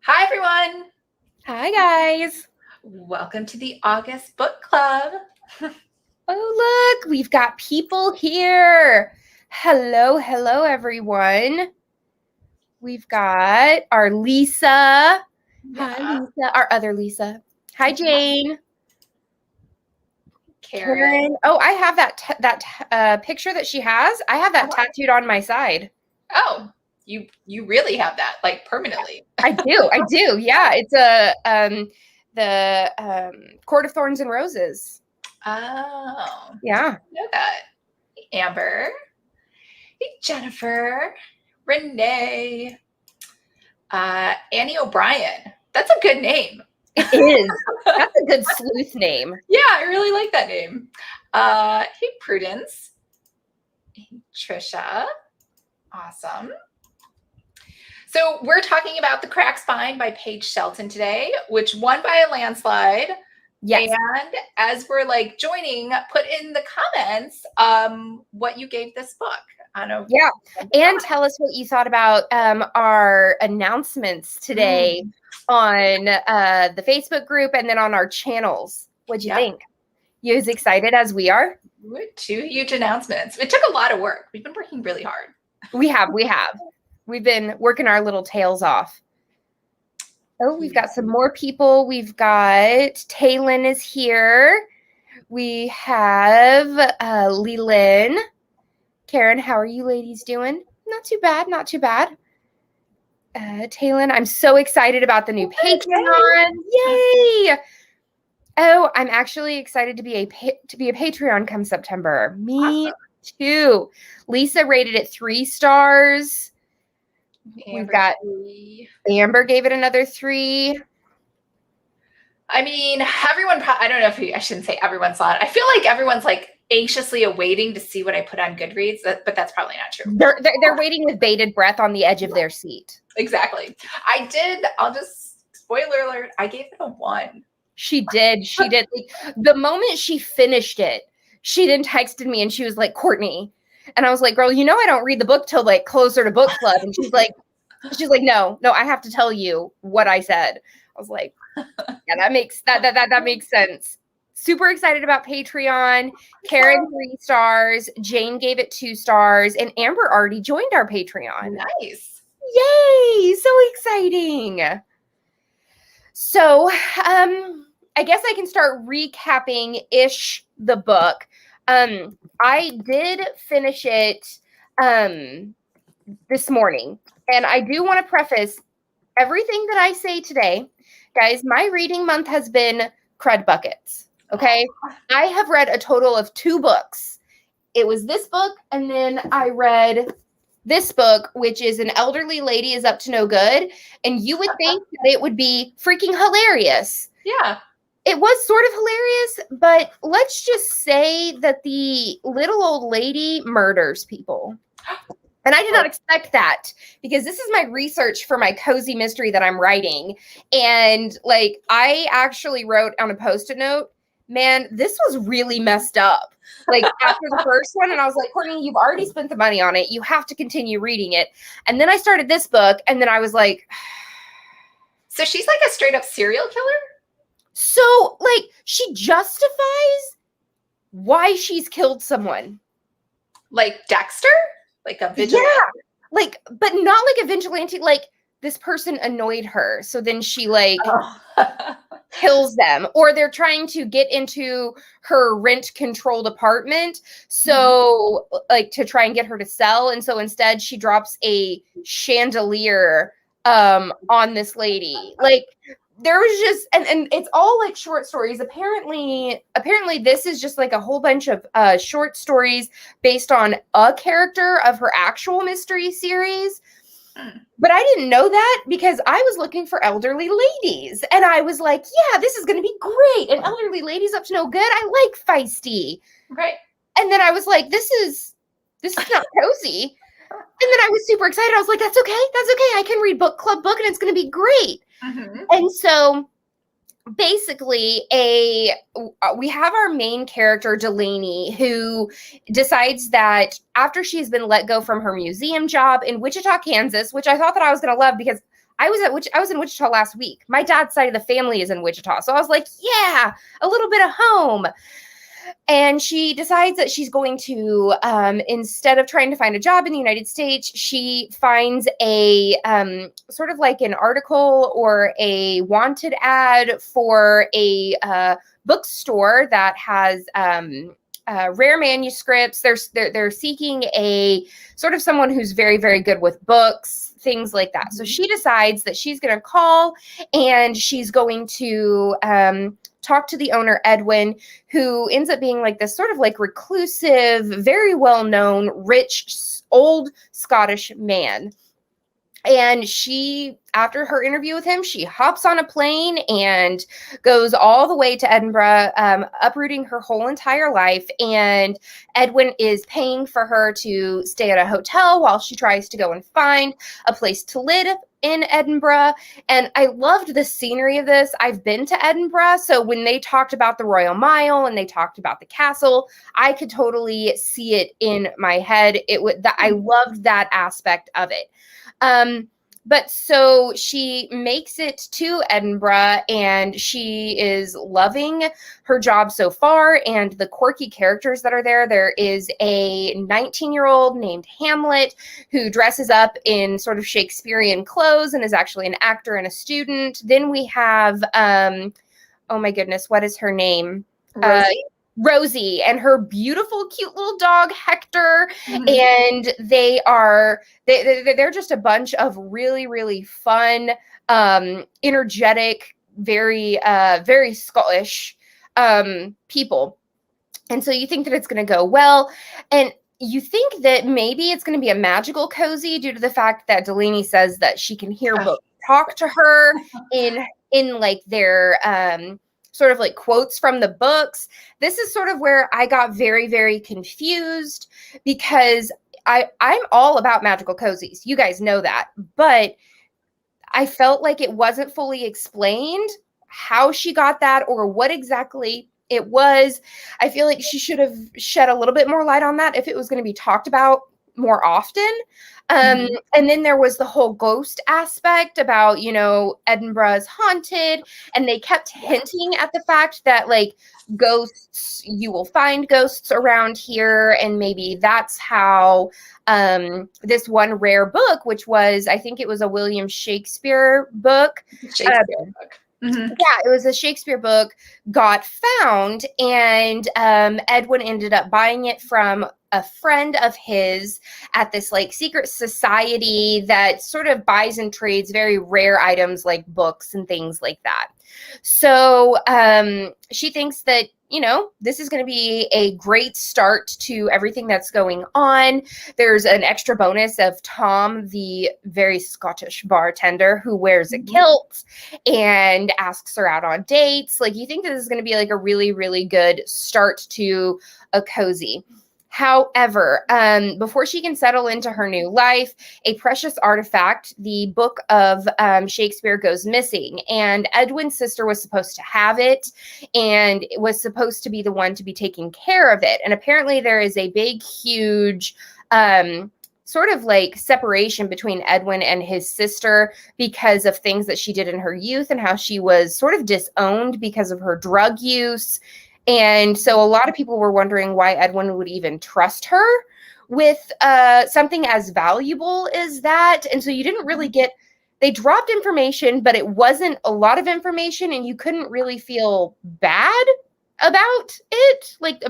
Hi, everyone. Hi, guys. Welcome to the August Book Club. Oh, look, we've got people here. Hello, everyone. We've got our Lisa. Hi, Yeah. Lisa. Our other Lisa. Hi, Jane. Karen. Oh, I have that picture that she has. I have that tattooed on my side. Oh, you really have that, like, permanently. I do. Yeah, it's the Court of Thorns and Roses. Oh. Yeah. I know that. Hey, Amber. Hey, Jennifer. Renee. Annie O'Brien. That's a good name. It is. That's a good sleuth name. Yeah, I really like that name. Hey, Prudence. Hey, Trisha. Awesome. So we're talking about The Crack Spine by Paige Shelton today, which won by a landslide. Yes. And as we're like joining, put in the comments what you gave this book. I know. Yeah. And tell us what you thought about our announcements today on the Facebook group and then on our channels. What'd you think? You as excited as we are? 2 huge announcements. It took a lot of work. We've been working really hard. We have. We've been working our little tails off. Oh, we've got some more people. We've got Taylin is here. We have Leland. Karen, how are you ladies doing? Not too bad. Taylin, I'm so excited about the new Patreon. Yay! Oh, I'm actually excited to be a Patreon come September. Me too. Lisa rated it 3 stars. We've got Amber gave it another 3. I mean, everyone, I don't know if I shouldn't say everyone saw it. I feel like everyone's like anxiously awaiting to see what I put on Goodreads, but that's probably not true. They're waiting with bated breath on the edge of their seat. Exactly. I'll just, spoiler alert, I gave it a 1. She did. Like, the moment she finished it, she then texted me and she was like, Courtney. And I was like, girl, you know I don't read the book till like closer to book club. And she's like, no, I have to tell you what I said. I was like, yeah, that makes sense. Super excited about Patreon. Karen 3 stars. Jane gave it 2 stars. And Amber already joined our Patreon. Nice. Yay! So exciting. So, I guess I can start recapping-ish the book. I did finish it this morning. And I do want to preface everything that I say today. Guys, my reading month has been crud buckets. Okay? I have read a total of 2 books. It was this book, and then I read this book, which is An Elderly Lady is Up to No Good. And you would think that it would be freaking hilarious. Yeah. It was sort of hilarious, but let's just say that the little old lady murders people. And I did not expect that because this is my research for my cozy mystery that I'm writing. And like, I actually wrote on a Post-it note, man, this was really messed up. Like after the first one, and I was like, Courtney, you've already spent the money on it. You have to continue reading it. And then I started this book, and then I was like, so she's like a straight up serial killer? So like she justifies why she's killed someone. Like Dexter? Like a vigilante? Yeah. Like, but not like a vigilante, like this person annoyed her. So then she like kills them, or they're trying to get into her rent controlled apartment. So like to try and get her to sell. And so instead she drops a chandelier on this lady. Like there was just, and it's all like short stories. Apparently this is just like a whole bunch of short stories based on a character of her actual mystery series. But I didn't know that because I was looking for elderly ladies. And I was like, yeah, this is going to be great. And elderly ladies up to no good. I like feisty. Right. And then I was like, this is not cozy. And then I was super excited. I was like, that's okay. I can read book club book and it's going to be great. And so basically we have our main character, Delaney, who decides that after she's been let go from her museum job in Wichita, Kansas, which I thought that I was going to love because I was in Wichita last week. My dad's side of the family is in Wichita. So I was like, yeah, a little bit of home. And she decides that she's going to, instead of trying to find a job in the United States, she finds a sort of like an article or a wanted ad for a bookstore that has rare manuscripts. They're seeking a sort of someone who's very, very good with books, things like that. So she decides that she's going to call and she's going to talk to the owner, Edwin, who ends up being like this sort of like reclusive, very well-known, rich, old Scottish man. And she, after her interview with him, she hops on a plane and goes all the way to Edinburgh, uprooting her whole entire life. And Edwin is paying for her to stay at a hotel while she tries to go and find a place to live in Edinburgh. And I loved the scenery of this. I've been to Edinburgh. So when they talked about the Royal Mile and they talked about the castle, I could totally see it in my head. I loved that aspect of it. But so she makes it to Edinburgh and she is loving her job so far and the quirky characters that are there. There is a 19-year-old named Hamlet who dresses up in sort of Shakespearean clothes and is actually an actor and a student. Then we have, oh my goodness, what is her name? Rosie and her beautiful, cute little dog, Hector. And they're just a bunch of really, really fun, energetic, very, very Scottish people. And so you think that it's going to go well. And you think that maybe it's going to be a magical cozy due to the fact that Delaney says that she can hear books talk to her in like their, sort of like quotes from the books. This is sort of where I got very, very confused because I'm all about magical cozies. You guys know that. But I felt like it wasn't fully explained how she got that or what exactly it was. I feel like she should have shed a little bit more light on that if it was going to be talked about more often. And then there was the whole ghost aspect about, Edinburgh is haunted, and they kept hinting at the fact that like ghosts, you will find ghosts around here. And maybe that's how this one rare book, which was, I think it was a William Shakespeare book. Yeah, it was a Shakespeare book, got found, and Edwin ended up buying it from a friend of his at this like secret society that sort of buys and trades very rare items like books and things like that. So she thinks that, this is going to be a great start to everything that's going on. There's an extra bonus of Tom, the very Scottish bartender who wears a kilt and asks her out on dates. Like, you think that this is going to be like a really, really good start to a cozy. However, before she can settle into her new life, a precious artifact, the book of Shakespeare, goes missing. And Edwin's sister was supposed to have it and it was supposed to be the one to be taking care of it. And apparently there is a big, huge sort of like separation between Edwin and his sister because of things that she did in her youth and how she was sort of disowned because of her drug use. And so a lot of people were wondering why Edwin would even trust her with something as valuable as that. And so you didn't really they dropped information, but it wasn't a lot of information and you couldn't really feel bad about it. Like,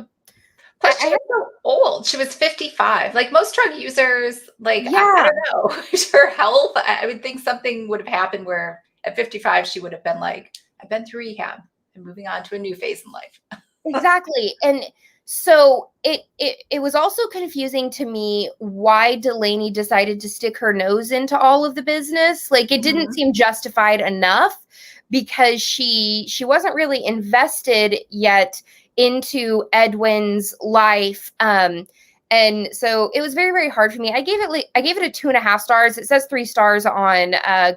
plus she was so old. She was 55. Like most drug users, like, I don't know, her health, I would think something would have happened where at 55, she would have been like, I've been through rehab. And moving on to a new phase in life. Exactly. And so it was also confusing to me why Delaney decided to stick her nose into all of the business. Like, it didn't seem justified enough because she wasn't really invested yet into Edwin's life. And so it was very, very hard for me. I gave it a 2.5 stars. It says 3 stars on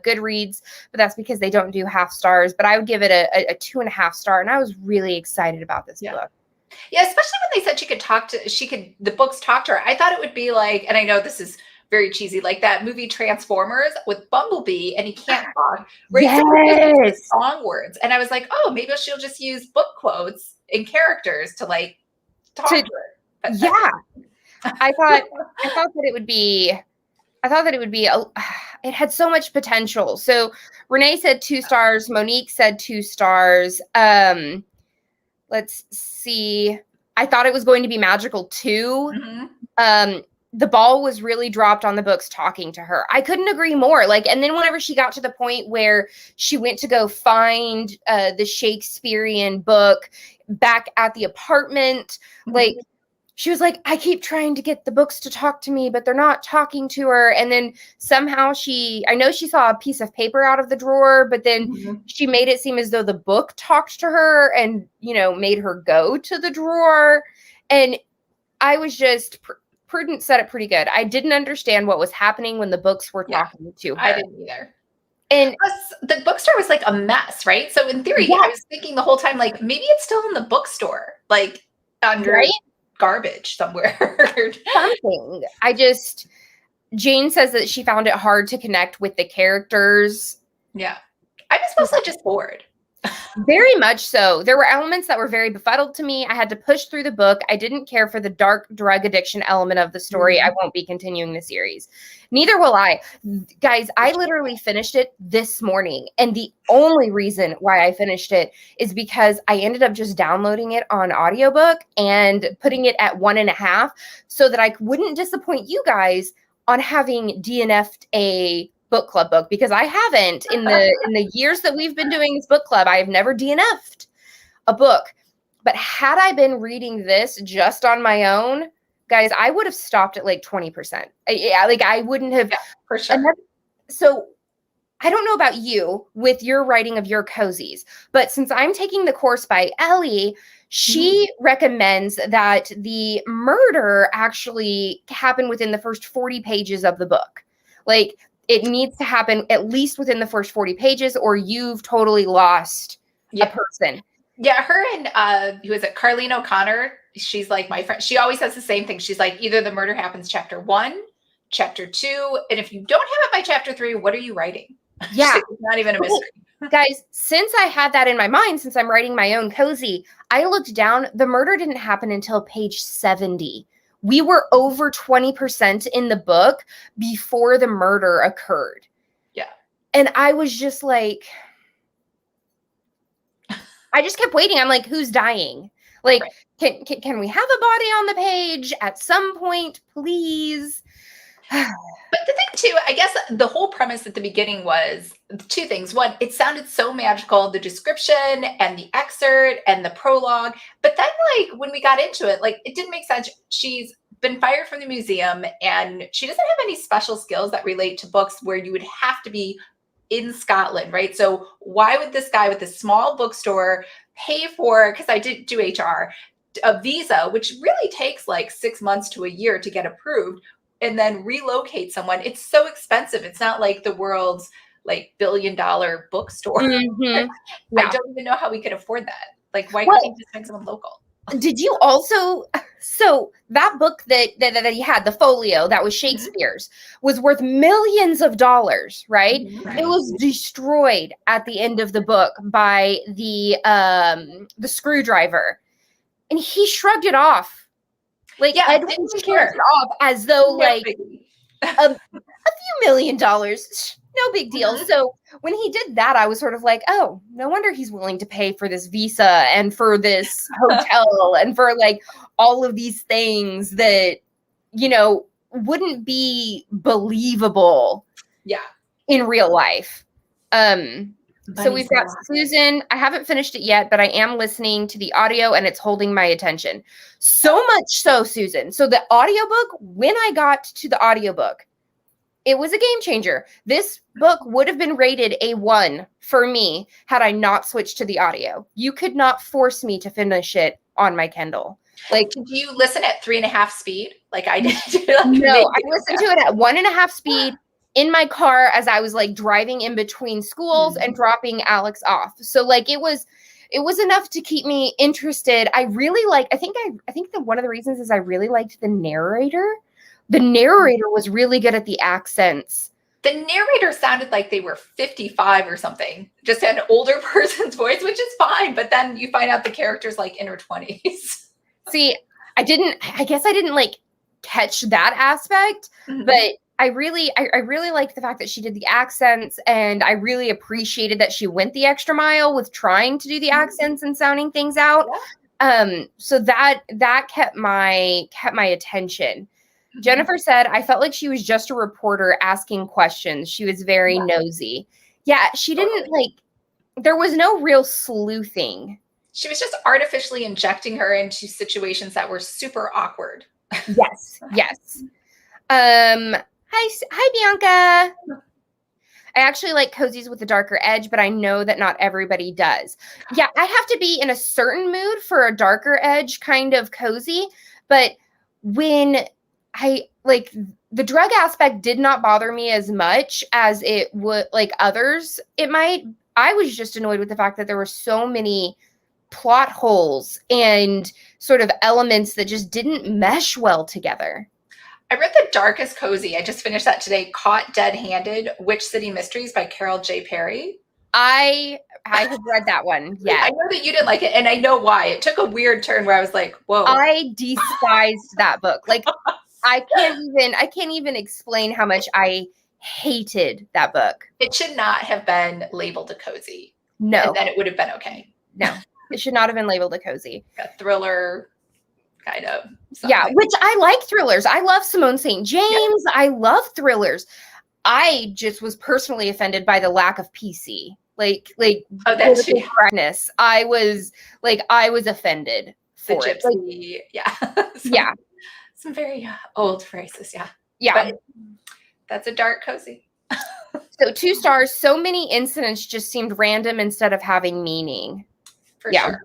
Goodreads, but that's because they don't do half stars. But I would give it a 2.5 star. And I was really excited about this book. Yeah, especially when they said the books talk to her. I thought it would be like, and I know this is very cheesy, like that movie Transformers with Bumblebee, and he can't talk, right? So Yes. song words. And I was like, oh, maybe she'll just use book quotes and characters to like talk to her. But Yeah. I thought that it would be it had so much potential. So Renee said 2 stars, Monique said 2 stars. Let's see. I thought it was going to be magical too. The ball was really dropped on the books talking to her. I couldn't agree more. Like, and then whenever she got to the point where she went to go find the Shakespearean book back at the apartment, like, she was like, I keep trying to get the books to talk to me, but they're not talking to her. And then somehow I know she saw a piece of paper out of the drawer, but then she made it seem as though the book talked to her and, made her go to the drawer. And I was just, Prudence said it pretty good. I didn't understand what was happening when the books were talking to her. I didn't either. And the bookstore was like a mess, right? So in theory, I was thinking the whole time, like, maybe it's still in the bookstore, like under garbage somewhere. Something. Jane says that she found it hard to connect with the characters. Yeah. I was mostly just bored. Very much so. There were elements that were very befuddled to me. I had to push through the book. I didn't care for the dark drug addiction element of the story. I won't be continuing the series. Neither will I. Guys, I literally finished it this morning. And the only reason why I finished it is because I ended up just downloading it on audiobook and putting it at 1.5 so that I wouldn't disappoint you guys on having DNF'd a book club book, because I haven't in the years that we've been doing this book club. I have never DNF'd a book. But had I been reading this just on my own, guys, I would have stopped at like 20%. I wouldn't have. Yeah, for sure. So I don't know about you with your writing of your cozies, but since I'm taking the course by Ellie, she recommends that the murder actually happen within the first 40 pages of the book. Like, it needs to happen at least within the first 40 pages or you've totally lost a person. Yeah, her and who is it, Carlene O'Connor, she's like my friend. She always says the same thing. She's like, either the murder happens chapter 1, chapter 2, and if you don't have it by chapter 3, what are you writing? Yeah. Like, it's not even a mystery. Guys, since I had that in my mind, since I'm writing my own cozy, I looked down. The murder didn't happen until page 70. We were over 20% in the book before the murder occurred. Yeah. And I was just like, I just kept waiting. I'm like, who's dying? Like, can we have a body on the page at some point, please? But the thing too, I guess the whole premise at the beginning was 2 things. One, it sounded so magical, the description and the excerpt and the prologue. But then like when we got into it, like it didn't make sense. She's been fired from the museum and she doesn't have any special skills that relate to books where you would have to be in Scotland, right? So why would this guy with this small bookstore pay for, because I did do HR, a visa, which really takes like 6 months to a year to get approved, and then relocate someone? It's so expensive. It's not like the world's like $1 billion bookstore. I don't even know how we could afford that. Like, why can't you just find someone local? Did you also, so that book that he had, the folio that was Shakespeare's, was worth millions of dollars, right? It was destroyed at the end of the book by the screwdriver, and he shrugged it off. Like, Edwin shrugged it off as though like a few $1 million, no big deal. So when he did that, I was sort of like, oh, no wonder he's willing to pay for this visa and for this hotel and for like all of these things that, wouldn't be believable in real life. So we've got Susan. I haven't finished it yet, but I am listening to the audio and it's holding my attention. So much so, Susan. So the audiobook, when I got to the audiobook, it was a game changer. This book would have been rated a 1 for me had I not switched to the audio. You could not force me to finish it on my Kindle. Like, did you listen at 3.5 speed? Like I did. No, I listened to it at 1.5 speed in my car as I was like driving in between schools and dropping Alex off. So like it was enough to keep me interested. I really like, I think that one of the reasons is I really liked the narrator. The narrator was really good at the accents. The narrator sounded like they were 55 or something, just had an older person's voice, which is fine. But then you find out the character's like in her 20s. See, I guess I didn't like catch that aspect, but I really liked the fact that she did the accents, and I really appreciated that she went the extra mile with trying to do the accents and sounding things out. Yeah. So that kept my attention. Jennifer said, I felt like she was just a reporter asking questions. She was very nosy. Yeah, she didn't there was no real sleuthing. She was just artificially injecting her into situations that were super awkward. Yes, yes. Hi, Bianca. I actually like cozies with a darker edge, but I know that not everybody does. Yeah, I have to be in a certain mood for a darker edge kind of cozy, but when the drug aspect did not bother me as much as it would others. It might. I was just annoyed with the fact that there were so many plot holes and sort of elements that just didn't mesh well together. I read the darkest cozy. I just finished that today. Caught Dead-Handed: Witch City Mysteries by Carol J. Perry. I have read that one. Yeah. I know that you didn't like it, and I know why. It took a weird turn where I was like, whoa. I despised that book. I can't even explain how much I hated that book. It should not have been labeled a cozy. No. And then it would have been okay. No, it should not have been labeled a cozy. A thriller kind of. Yeah, which I like thrillers. I love Simone St. James. Yeah. I love thrillers. I just was personally offended by the lack of PC. That's correctness. I was offended for the gypsy. Yeah. Some very old phrases. Yeah. But that's a dark cozy. So 2 stars. So many incidents just seemed random instead of having meaning. For sure.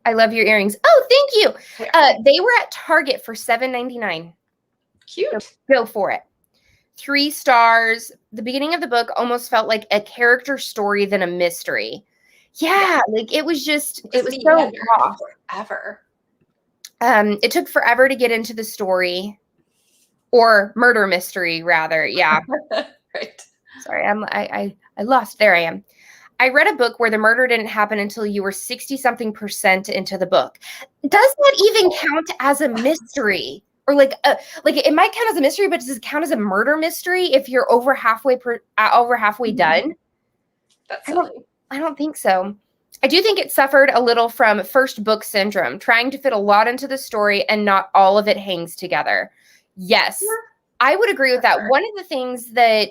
I love your earrings. Oh, thank you. They were at Target for $7.99. Cute. So go for it. 3 stars. The beginning of the book almost felt like a character story than a mystery. Yeah. It was so raw. Forever. It took forever to get into the story, or murder mystery, rather. Yeah. Right. Sorry, I lost. There I am. I read a book where the murder didn't happen until you were 60-something% into the book. Does that even count as a mystery? Or it might count as a mystery, but does it count as a murder mystery if you're over halfway done? That's silly. I don't think so. I do think it suffered a little from first book syndrome, trying to fit a lot into the story and not all of it hangs together. Yes, I would agree with that. One of the things that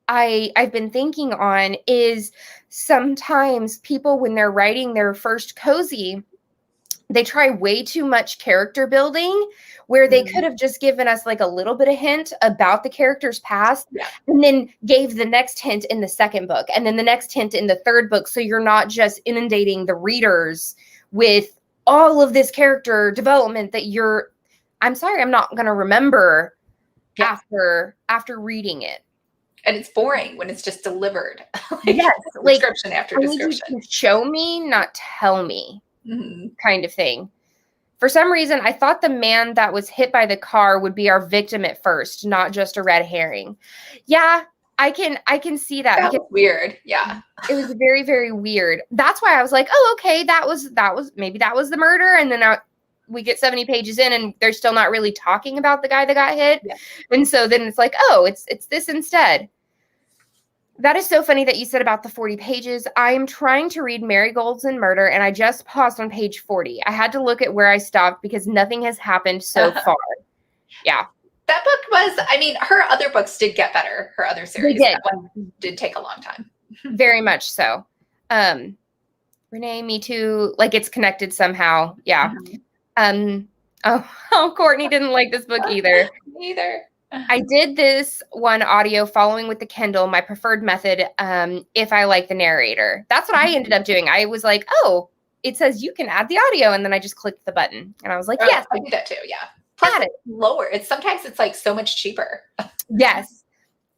I've been thinking on is sometimes people, when they're writing their first cozy, they try way too much character building where they could have just given us a little bit of hint about the character's past and then gave the next hint in the second book and then the next hint in the third book. So you're not just inundating the readers with all of this character development that I'm sorry, I'm not going to remember after reading it. And it's boring when it's just delivered. Yes. Description after description. You can show me, not tell me. Kind of thing. For some reason, I thought the man that was hit by the car would be our victim at first, not just a red herring. Yeah, I can see that. That was weird. Yeah. It was very, very weird. That's why I was like, oh, okay, maybe that was the murder. And then we get 70 pages in and they're still not really talking about the guy that got hit. Yeah. And so then it's like, oh, it's this instead. That is so funny that you said about the 40 pages. I am trying to read Marigolds and Murder, and I just paused on page 40. I had to look at where I stopped because nothing has happened so far. Yeah. That book was, her other books did get better, her other series. They did. That one did take a long time. Very much so. Renee, me too. It's connected somehow. Yeah. Courtney didn't like this book either. Either. I did this one audio following with the Kindle, my preferred method, if I like the narrator. That's what I ended up doing. I was like, oh, it says you can add the audio. And then I just clicked the button. And I was like, yes. I do that too, yeah. Plus, it's lower. Sometimes it's so much cheaper. Yes.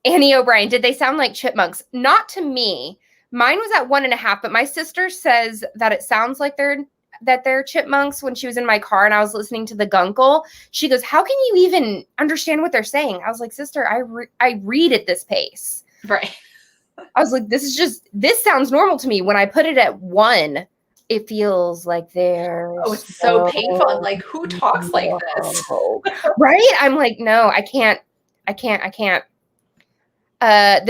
Annie O'Brien, did they sound like chipmunks? Not to me. Mine was at 1.5, but my sister says that it sounds like they're that they're chipmunks when she was in my car and I was listening to the Gunkle. She goes, "How can you even understand what they're saying?" I was like, "Sister, I read at this pace." Right. I was like, this sounds normal to me. When I put it at 1, it feels like they're It's so painful. I'm like, who talks like this? Right? I'm like, no, I can't. The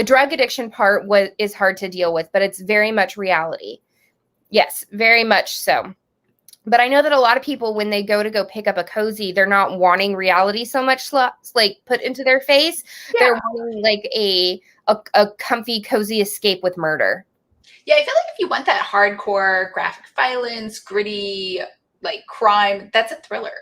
drug addiction part is hard to deal with, but it's very much reality. Yes, very much so. But I know that a lot of people, when they go pick up a cozy, they're not wanting reality so much like put into their face. Yeah. They're wanting like a comfy, cozy escape with murder. Yeah, I feel like if you want that hardcore graphic violence, gritty, like crime, that's a thriller.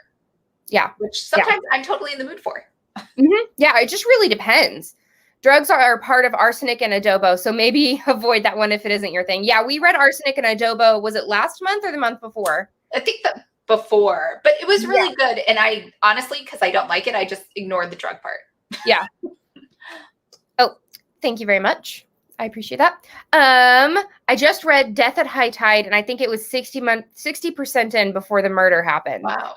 Yeah. Which sometimes I'm totally in the mood for. Mm-hmm. Yeah, it just really depends. Drugs are part of Arsenic and Adobo, so maybe avoid that one if it isn't your thing. Yeah, we read Arsenic and Adobo. Was it last month or the month before? I think that before, but it was really good. And I honestly, because I don't like it, I just ignored the drug part. Yeah. Oh, thank you very much. I appreciate that. I just read Death at High Tide, and I think it was 60% in before the murder happened. Wow.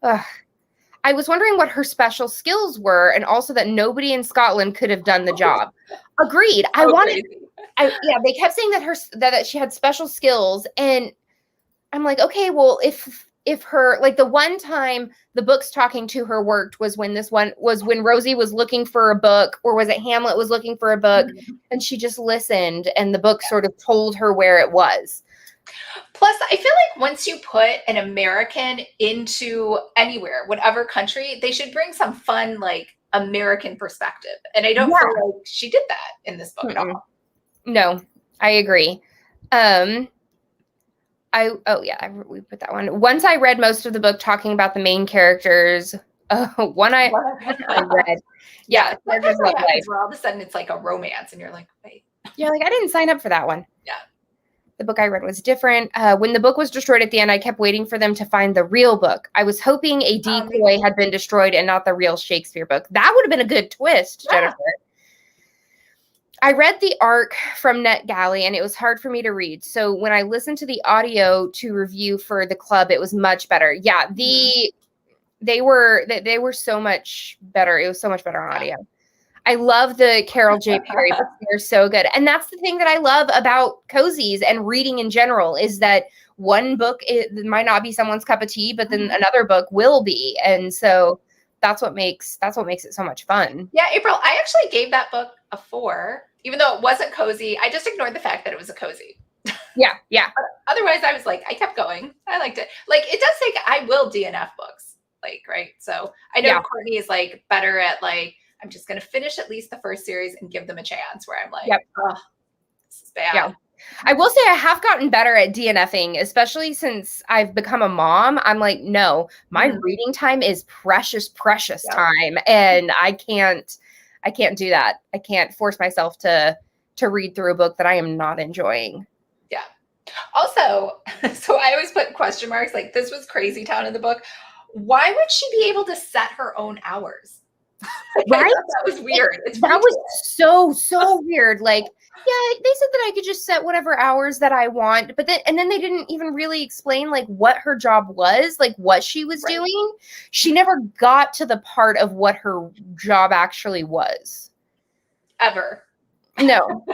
Ugh. I was wondering what her special skills were, and also that nobody in Scotland could have done the job. Agreed. They kept saying that she had special skills, and I'm like, okay, well, if her, like, the one time the books talking to her worked was when Rosie was looking for a book, or was it Hamlet was looking for a book, and she just listened, and the book sort of told her where it was. Plus, I feel like once you put an American into anywhere, whatever country, they should bring some fun, like, American perspective. And I don't feel like she did that in this book at all. No, I agree. We put that one. Once I read most of the book talking about the main characters. One I read. Yeah, where all of a sudden it's like a romance, and you're like, wait. Yeah, like I didn't sign up for that one. Yeah. The book I read was different. When the book was destroyed at the end, I kept waiting for them to find the real book. I was hoping a decoy had been destroyed and not the real Shakespeare book. That would have been a good twist, Jennifer. I read the arc from NetGalley, and it was hard for me to read. So when I listened to the audio to review for the club, it was much better. Yeah, they were so much better. It was so much better on audio. I love the Carol J. Perry books. They're so good. And that's the thing that I love about cozies and reading in general, is that one book might not be someone's cup of tea, but then another book will be. And so that's what makes it so much fun. Yeah, April, I actually gave that book a 4, even though it wasn't cozy. I just ignored the fact that it was a cozy. Yeah. But otherwise, I was like, I kept going. I liked it. Like, it does take, I will DNF books, like, right? So I know Courtney is like better at like, I'm just going to finish at least the first series and give them a chance, where I'm like, oh, this is bad. Yeah. I will say I have gotten better at DNFing, especially since I've become a mom. I'm like, no, my reading time is precious time. And I can't do that. I can't force myself to read through a book that I am not enjoying. Yeah. Also, so I always put question marks, like, this was crazy town in the book. Why would she be able to set her own hours? Right? That was weird. That was so weird. Like, yeah, they said that I could just set whatever hours that I want, but then they didn't even really explain like what her job was, like what she was doing. She never got to the part of what her job actually was. Ever. No.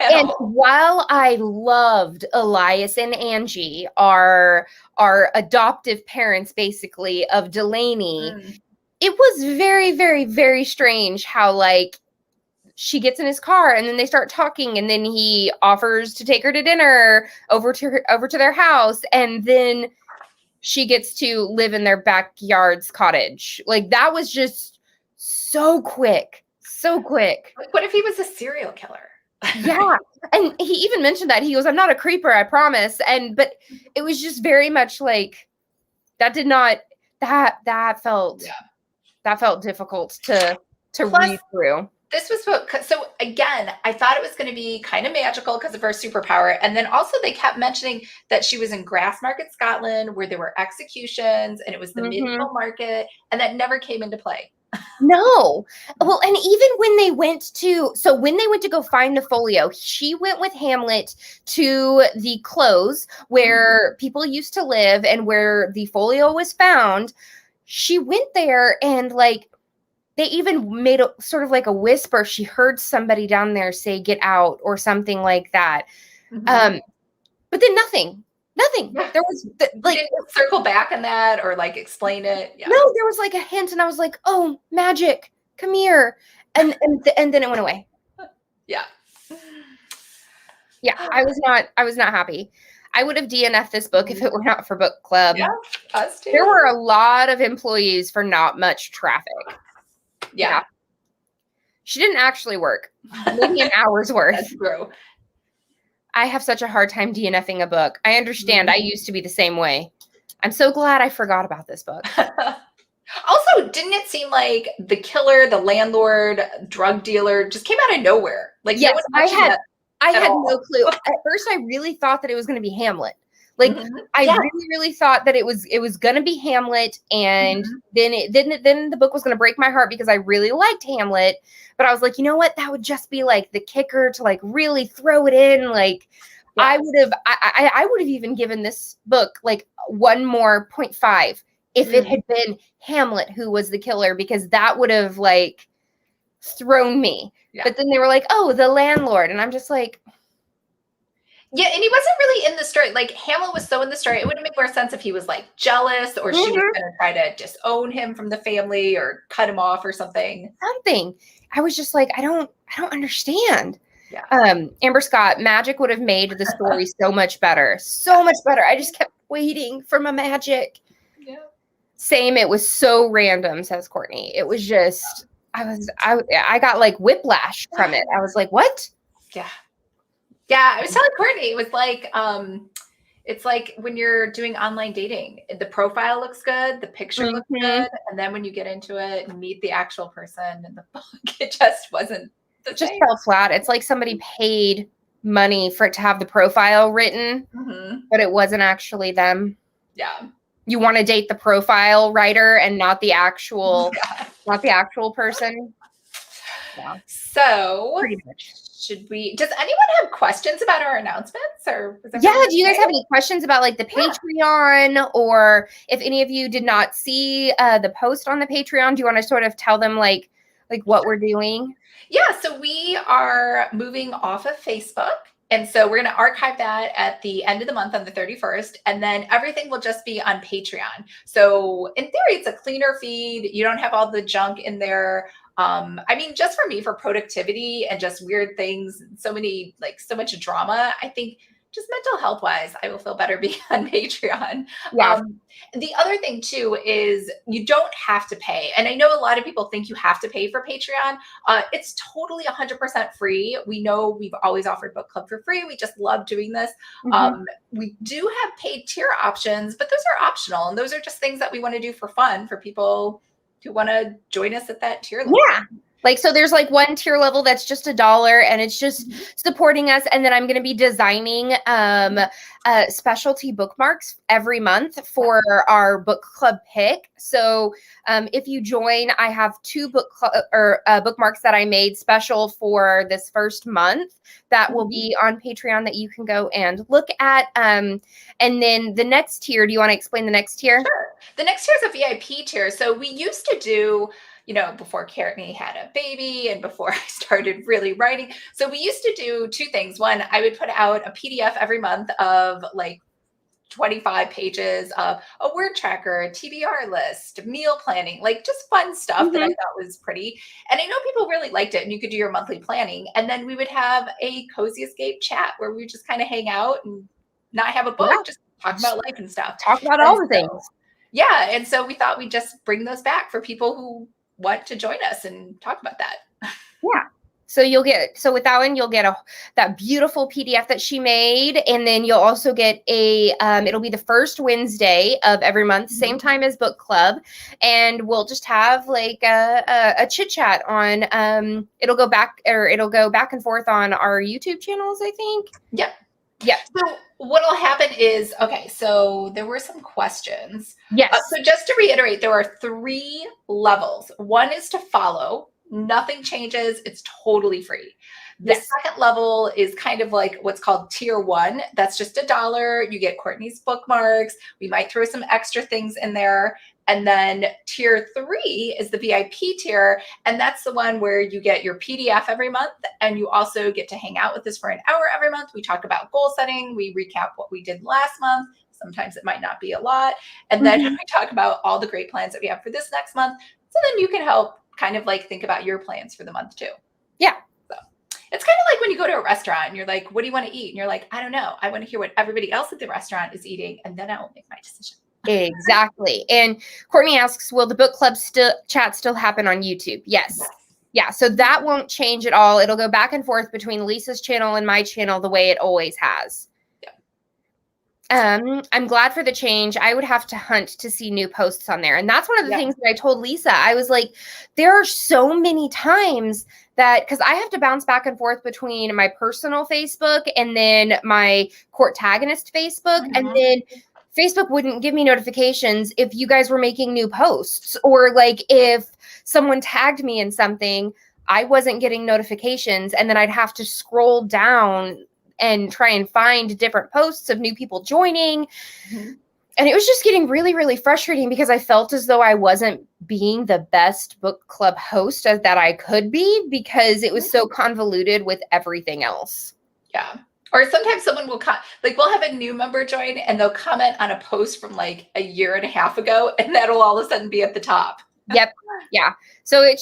And while I loved Elias and Angie, our adoptive parents, basically, of Delaney, it was very, very, very strange how, like, she gets in his car and then they start talking, and then he offers to take her to dinner over to their house, and then she gets to live in their backyard's cottage. Like, that was just so quick. Like, what if he was a serial killer? Yeah. And he even mentioned that. He goes, "I'm not a creeper, I promise." But it was just very much like that felt difficult to read through. This was so again, I thought it was going to be kind of magical because of her superpower. And then also they kept mentioning that she was in Grassmarket, Scotland, where there were executions, and it was the medieval market, and that never came into play. No. Well, and even when they went to go find the folio, she went with Hamlet to the close where people used to live and where the folio was found. She went there and like they even made a sort of like a whisper. She heard somebody down there say "get out" or something like that. Mhm. But then nothing. Yeah. There was Like didn't circle back on that or like explain it. Yeah. no, there was like a hint, and I was like, "Oh, magic, come here," and then it went away. Yeah. Yeah, I was not happy. I would have DNF'd this book if it were not for book club. Yeah, us too. There were a lot of employees for not much traffic. Yeah. She didn't actually work. Maybe an hour's worth. That's true. I have such a hard time DNFing a book. I understand. I used to be the same way. I'm so glad I forgot about this book. Also, didn't it seem like the killer, the landlord, drug dealer just came out of nowhere? Like yes, no one mentioned that I had all. no clue. At first, I really thought that it was going to be Hamlet. Like I Yeah. really thought that it was going to be Hamlet, and then the book was going to break my heart because I really liked Hamlet. But I was like, you know what? That would just be like the kicker to like really throw it in. Like I would have even given this book like one more 0.5 if it had been Hamlet who was the killer, because that would have like thrown me. Yeah. But then they were like, oh, the landlord. And I'm just like, yeah, and he wasn't really in the story. Like Hamlet was so in the story, it would make more sense if he was like jealous or she was going to try to disown him from the family or cut him off or something. I was just like, I don't understand. Yeah. Amber Scott, magic would have made the story so much better. So much better. I just kept waiting for my magic. Yeah. Same. It was so random, says Courtney. It was just, I got like whiplash from it. I was like, what? Yeah. Yeah. I was telling Courtney, it was like, it's like when you're doing online dating, the profile looks good, the picture looks good, and then when you get into it and meet the actual person in the book, it just wasn't the same. Fell flat. It's like somebody paid money for it to have the profile written, but it wasn't actually them. Yeah. You want to date the profile writer and not the actual, person. Yeah. So pretty much. Does anyone have questions about our announcements or? Do you guys have any questions about like the Patreon, or if any of you did not see the post on the Patreon, do you want to sort of tell them like what we're doing? Yeah. So we are moving off of Facebook. And so we're going to archive that at the end of the month on the 31st. And then everything will just be on Patreon. So in theory, it's a cleaner feed. You don't have all the junk in there. I mean, just for me, for productivity and just weird things, so much drama, I think just mental health wise, I will feel better being on Patreon. Yeah. The other thing too is you don't have to pay. And I know a lot of people think you have to pay for Patreon. It's totally 100% free. We know we've always offered book club for free. We just love doing this. We do have paid tier options, but those are optional. And those are just things that we want to do for fun for people who want to join us at that tier level. Yeah. Like, so there's like one tier level that's just $1 and it's just supporting us. And then I'm going to be designing specialty bookmarks every month for our book club pick. So if you join, I have 2 bookmarks that I made special for this first month that will be on Patreon that you can go and look at. And then the next tier, do you want to explain the next tier? Sure. The next tier is a VIP tier. So we used to do, before Courtney had a baby and before I started really writing. So we used to do 2 things. One, I would put out a PDF every month of like 25 pages of a word tracker, a TBR list, meal planning, like just fun stuff that I thought was pretty. And I know people really liked it, and you could do your monthly planning. And then we would have a Cozy Escape chat where we just kind of hang out and not have a book, just talk about life and stuff. Talk about all the things. Yeah. And so we thought we'd just bring those back for people who want to join us and talk about that. Yeah. So with that one, you'll get that beautiful PDF that she made. And then you'll also get it'll be the first Wednesday of every month, same time as book club. And we'll just have like a chit chat on, it'll go back and forth on our YouTube channels, I think. Yep. Yeah. So what'll happen is, okay, so there were some questions. Yes. So just to reiterate, there are 3 levels. One is to follow. Nothing changes. It's totally free. The Yes. second level is kind of like what's called tier 1. That's just $1. You get Courtney's bookmarks. We might throw some extra things in there. And then tier 3 is the VIP tier. And that's the one where you get your PDF every month. And you also get to hang out with us for an hour every month. We talk about goal setting. We recap what we did last month. Sometimes it might not be a lot. And then we talk about all the great plans that we have for this next month. So then you can help kind of like think about your plans for the month too. Yeah. So it's kind of like when you go to a restaurant and you're like, what do you want to eat? And you're like, I don't know. I want to hear what everybody else at the restaurant is eating. And then I will make my decision. Exactly. And Courtney asks, will the book club chat still happen on YouTube? Yes. Yeah. So that won't change at all. It'll go back and forth between Lisa's channel and my channel the way it always has. I'm glad for the change. I would have to hunt to see new posts on there. And that's one of the things that I told Lisa. I was like, there are so many times that, because I have to bounce back and forth between my personal Facebook and then my Courtagonist Facebook. And then Facebook wouldn't give me notifications if you guys were making new posts, or like if someone tagged me in something, I wasn't getting notifications. And then I'd have to scroll down and try and find different posts of new people joining. And it was just getting really, really frustrating because I felt as though I wasn't being the best book club host that I could be, because it was so convoluted with everything else. Yeah. Or sometimes someone will we'll have a new member join and they'll comment on a post from like a year and a half ago, and that'll all of a sudden be at the top. Yep. Yeah. So it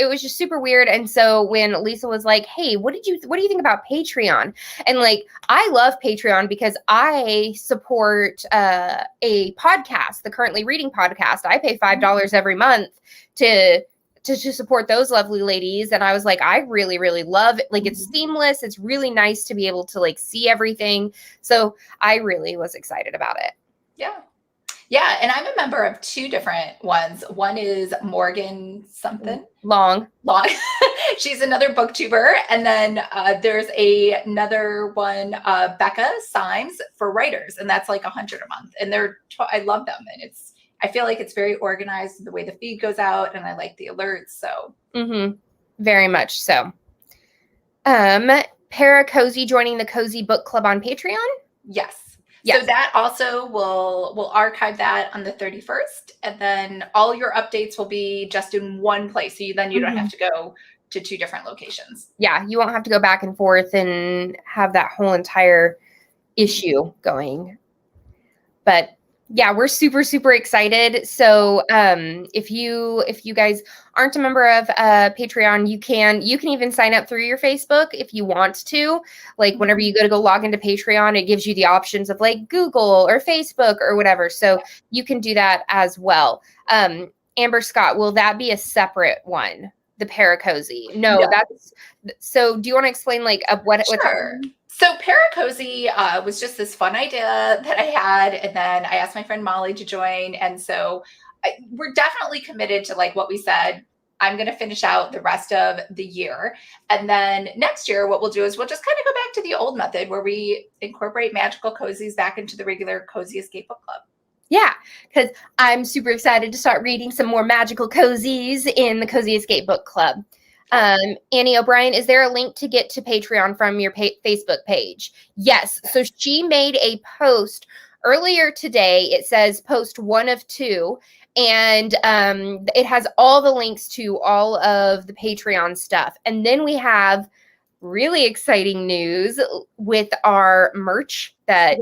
was just super weird. And so when Lisa was like, hey, what do you think about Patreon? And like, I love Patreon because I support a podcast, the Currently Reading podcast. I pay $5 every month to support those lovely ladies. And I was like, I really, really love it. Like, it's seamless. It's really nice to be able to like see everything. So I really was excited about it. Yeah. Yeah. And I'm a member of 2 different ones. One is Morgan something. Long. She's another booktuber. And then there's another one, Becca Symes, for writers. And that's like $100 a month. And I love them. And I feel like it's very organized the way the feed goes out, and I like the alerts. So very much so. Para Cozy joining the Cozy Book Club on Patreon. Yes. So that also we'll archive that on the 31st, and then all your updates will be just in one place. So you don't have to go to 2 different locations. Yeah, you won't have to go back and forth and have that whole entire issue going. But yeah, we're super, super excited. So if you guys aren't a member of Patreon, you can even sign up through your Facebook if you want to. Like, whenever you go log into Patreon, it gives you the options of like Google or Facebook or whatever. So you can do that as well. Amber Scott, will that be a separate one? The Paracozy? No, that's so. Do you want to explain like what? Sure. So Paracozy was just this fun idea that I had, and then I asked my friend Molly to join, and so we're definitely committed to like what we said. I'm going to finish out the rest of the year, and then next year, what we'll do is we'll just kind of go back to the old method where we incorporate magical cozies back into the regular Cozy Escape Book Club. Yeah, because I'm super excited to start reading some more magical cozies in the Cozy Escape Book Club. Annie O'Brien, is there a link to get to Patreon from your Facebook page? Yes. So she made a post earlier today. It says post 1 of 2. And it has all the links to all of the Patreon stuff. And then we have really exciting news with our merch that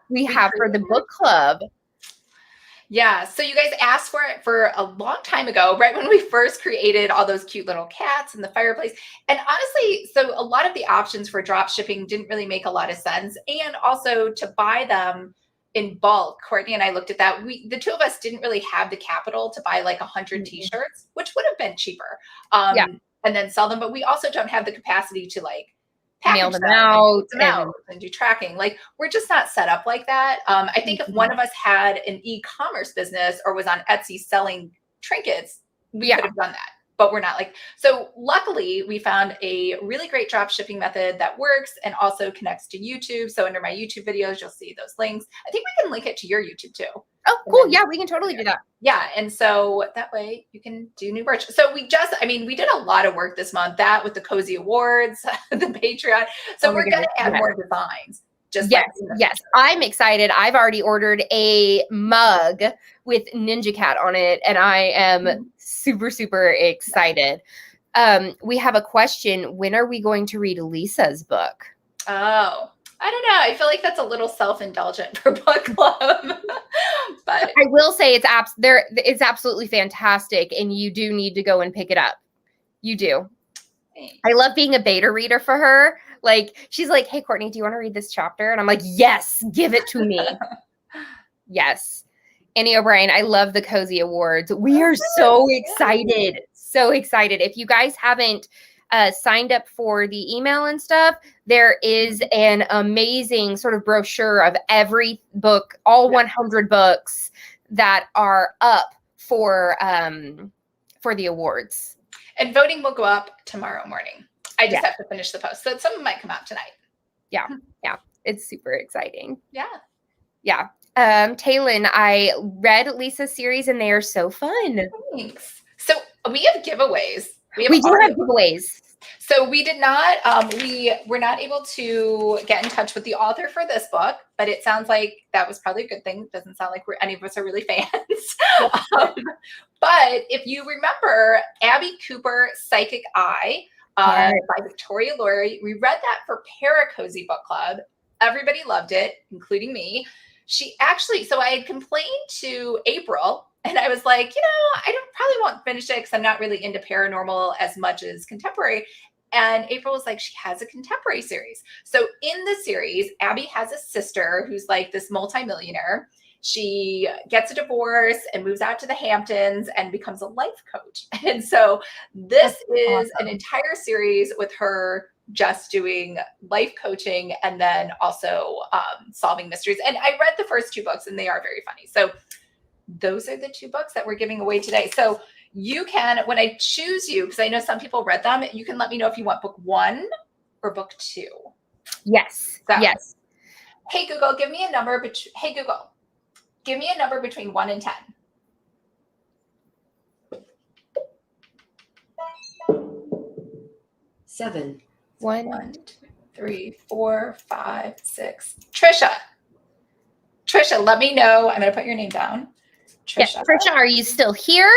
we have for the book club. Yeah. So you guys asked for it for a long time ago, right when we first created all those cute little cats and the fireplace. And honestly, so a lot of the options for drop shipping didn't really make a lot of sense. And also to buy them in bulk, Courtney and I looked at that. The 2 of us didn't really have the capital to buy like 100 t-shirts, which would have been cheaper, and then sell them. But we also don't have the capacity to like mail them out and do tracking. Like, we're just not set up like that. I think if one of us had an e-commerce business or was on Etsy selling trinkets, we could have done that. but we're not like, so luckily we found a really great drop shipping method that works and also connects to YouTube. So under my YouTube videos, you'll see those links. I think we can link it to your YouTube too. Oh, cool. Yeah, we can totally do that. Yeah. And so that way you can do new merch. So we did a lot of work this month, that with the Cozy Awards, the Patreon. So we're going to add more designs. Yes. I'm excited. I've already ordered a mug with Ninja Cat on it, and I am super, super excited. We have a question. When are we going to read Lisa's book? Oh, I don't know. I feel like that's a little self-indulgent for book club. But I will say it's absolutely fantastic, and you do need to go and pick it up. You do. Thanks. I love being a beta reader for her. Like, she's like, hey, Courtney, do you want to read this chapter? And I'm like, yes, give it to me. Yes. Annie O'Brien, I love the Cozy Awards. We are so excited. So excited. If you guys haven't signed up for the email and stuff, there is an amazing sort of brochure of every book, all 100 books that are up for the awards. And voting will go up tomorrow morning. I just have to finish the post. So some might come out tonight. Yeah. Yeah. It's super exciting. Yeah. Yeah. Taylin, I read Lisa's series and they are so fun. Thanks. So we have giveaways. We do have giveaways. So we did not, we were not able to get in touch with the author for this book, but it sounds like that was probably a good thing. It doesn't sound like any of us are really fans. But if you remember Abby Cooper, Psychic Eye, by Victoria Laurie, we read that for Paracozy Book Club. Everybody loved it, including me. She actually, so I had complained to April, and I was like, I probably won't finish it because I'm not really into paranormal as much as contemporary. And April was like, she has a contemporary series. So in the series, Abby has a sister who's like this multimillionaire. She gets a divorce and moves out to the Hamptons and becomes a life coach. And so this is an entire series with her just doing life coaching and then also solving mysteries. And I read the first 2 books and they are very funny. So those are the 2 books that we're giving away today. So you can, when I choose you, because I know some people read them, you can let me know if you want book 1 or book 2. Yes. So, yes. Hey, Google, give me a number. Hey, Google, give me a number between 1 and 10. 7. 1, 2, 3, 4, 5, 6. Trisha, let me know. I'm going to put your name down. Trisha. Yes, Trisha, are you still here?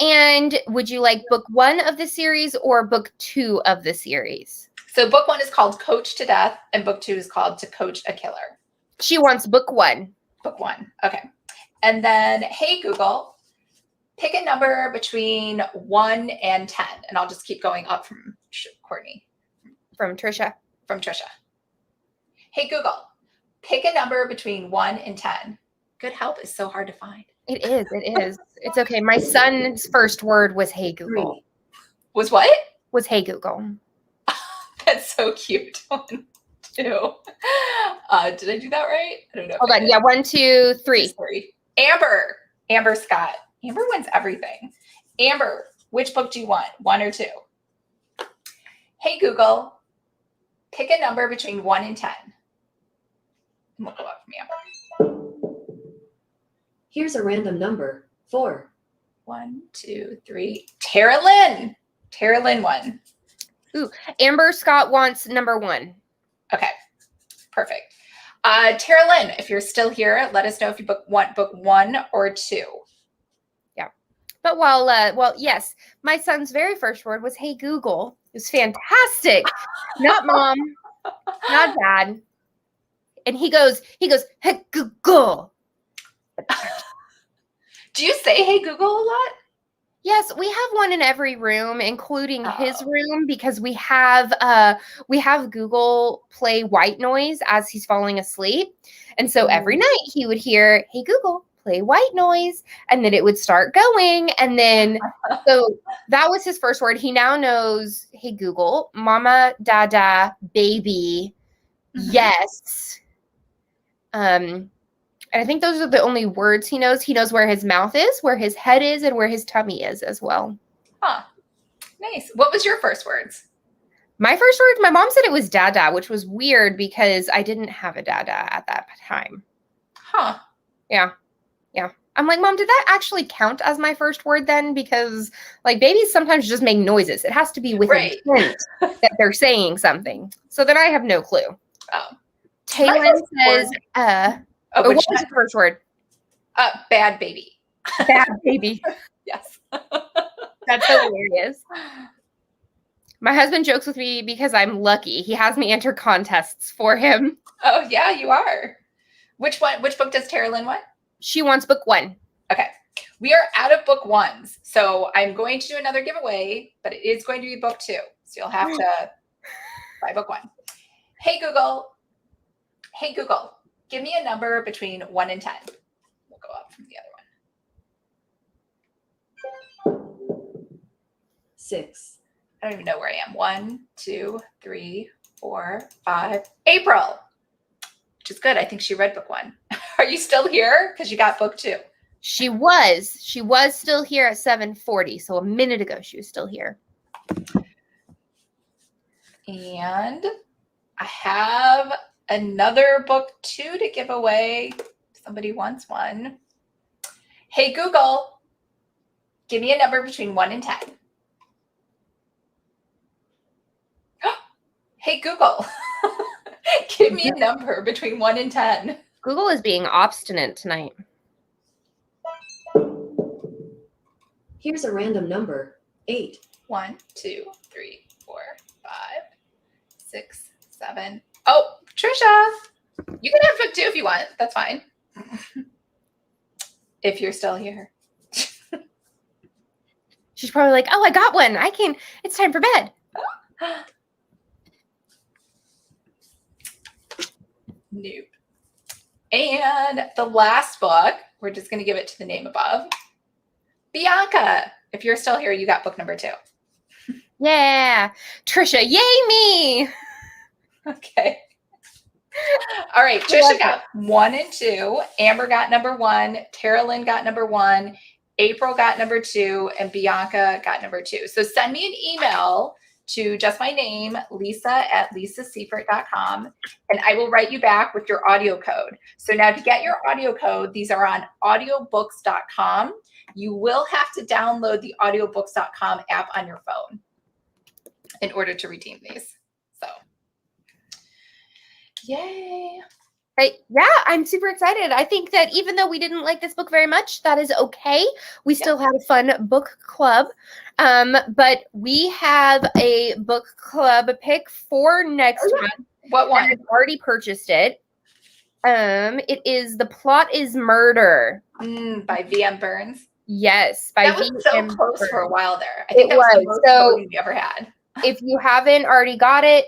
And would you like book 1 of the series or book 2 of the series? So book 1 is called Coach to Death, and book 2 is called To Coach a Killer. She wants book 1. Book 1. Okay. And then, hey, Google, pick a number between 1 and 10. And I'll just keep going up from Courtney. From Trisha. Hey, Google, pick a number between 1 and 10. Good help is so hard to find. It is. It's okay. My son's first word was hey, Google. Was what? Was hey, Google. That's so cute. 1, 2. Did I do that right? I don't know. Hold on. Yeah. 1, 2, 3. Amber Scott. Amber wins everything. Amber, which book do you want? 1 or 2? Hey, Google, pick a number between 1 and 10. And we'll go up from Amber. Here's a random number. 4. 1, 2, 3. Tara Lynn won. Ooh, Amber Scott wants number 1. Okay, perfect. Tara Lynn, if you're still here, let us know if you book 1 or 2. Yeah, but yes, my son's very first word was hey, Google. It was fantastic. Not mom, not dad. And he goes, hey, Google. Do you say hey, Google a lot? Yes, we have one in every room, including his room, because we have Google play white noise as he's falling asleep. And so every night he would hear, hey, Google, play white noise. And then it would start going. And then, so that was his first word. He now knows, hey, Google, mama, dada, baby, yes. And I think those are the only words he knows. He knows where his mouth is, where his head is, and where his tummy is as well. Huh. Nice. What was your first words? My first word, my mom said it was dada, which was weird because I didn't have a dada at that time. Huh. Yeah. I'm like, Mom, did that actually count as my first word then? Because like babies sometimes just make noises. It has to be with intent that they're saying something. So then I have no clue. Oh. Taylor says, what was your first word? Bad baby. Bad baby. Yes. That's hilarious. My husband jokes with me because I'm lucky. He has me enter contests for him. Oh, yeah, you are. Which book does Tara Lynn want? She wants book 1. Okay. We are out of book 1s. So I'm going to do another giveaway, but it is going to be book 2. So you'll have to buy book 1. Hey, Google, give me a number between 1 and 10. We'll go up from the other one. 6. I don't even know where I am. 1, 2, 3, 4, 5. April, which is good. I think she read book 1. Are you still here? Because you got book 2. She was still here at 7:40. So a minute ago, she was still here. And I have another book 2 to give away. Somebody wants one. Hey, Google, give me a number between 1 and 10. Hey, Google, give me a number between 1 and 10. Google is being obstinate tonight. Here's a random number. 8. 1, 2, 3, 4, 5, 6, 7. Oh, Trisha, you can have book 2 if you want. That's fine. If you're still here. She's probably like, oh, I got one. It's time for bed. Nope. And the last book, we're just going to give it to the name above. Bianca, if you're still here, you got book number 2. Yeah. Trisha, yay me. Okay. All right. Trisha got 1 and 2. Amber got number 1. Tara Lynn got number 1. April got number 2. And Bianca got number 2. So send me an email to just my name, lisa@lisaseifert.com, and I will write you back with your audio code. So now to get your audio code, these are on audiobooks.com. You will have to download the audiobooks.com app on your phone in order to redeem these. So, yay. Yeah, I'm super excited. I think that even though we didn't like this book very much, that is okay. We still had a fun book club. But we have a book club pick for next month. What one? I've already purchased it. It is The Plot is Murder. By V.M. Burns. Yes, by that was V.M. so close Burns. for a while there. I think that was the most voting we ever had. If you haven't already got it,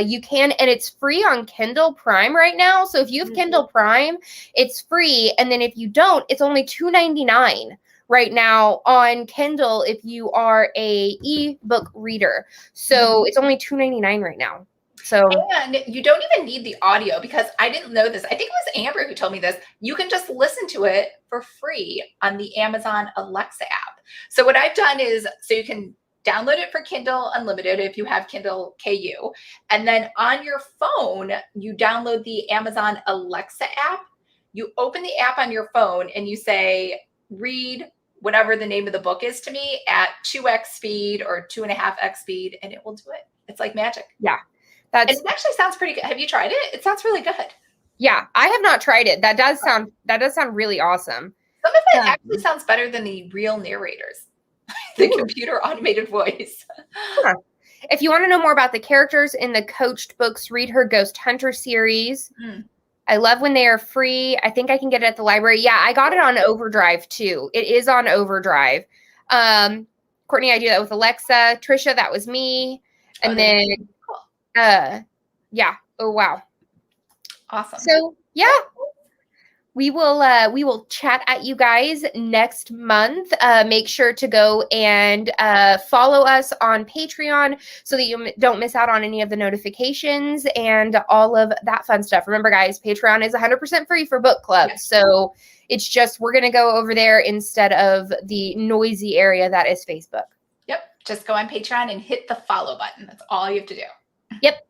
you can, and it's free on Kindle Prime right now. So if you have Kindle Prime, it's free. And then if you don't, it's only $2.99 right now on Kindle if you are a ebook reader. So it's only $2.99 right now. So and you don't even need the audio, because I didn't know this. I think it was Amber who told me this. You can just listen to it for free on the Amazon Alexa app. So what I've done is, so you can download it for Kindle Unlimited if you have Kindle KU. And then on your phone, you download the Amazon Alexa app. You open the app on your phone and you say, read whatever the name of the book is to me at 2x speed or 2.5x speed, and it will do it. It's like magic. Yeah. And it actually sounds pretty good. Have you tried it? It sounds really good. Yeah, I have not tried it. That does sound really awesome. Some of it actually sounds better than the real narrators. The computer automated voice. Huh. If you want to know more about the characters in the Coached Books Read Her Ghost Hunter series, I love when they are free. I think I can get it at the library. Yeah, I got it on Overdrive too. It is on Overdrive. Courtney, I do that with Alexa. Trisha, that was me. And then, yeah. Oh, wow. Awesome. So, yeah. We will chat at you guys next month. Make sure to go and follow us on Patreon so that you don't miss out on any of the notifications and all of that fun stuff. Remember, guys, Patreon is 100% free for book club. Yes. So it's just we're going to go over there instead of the noisy area that is Facebook. Yep. Just go on Patreon and hit the follow button. That's all you have to do. Yep.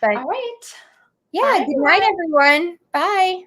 But All right. yeah, Bye, good night, everyone. Bye.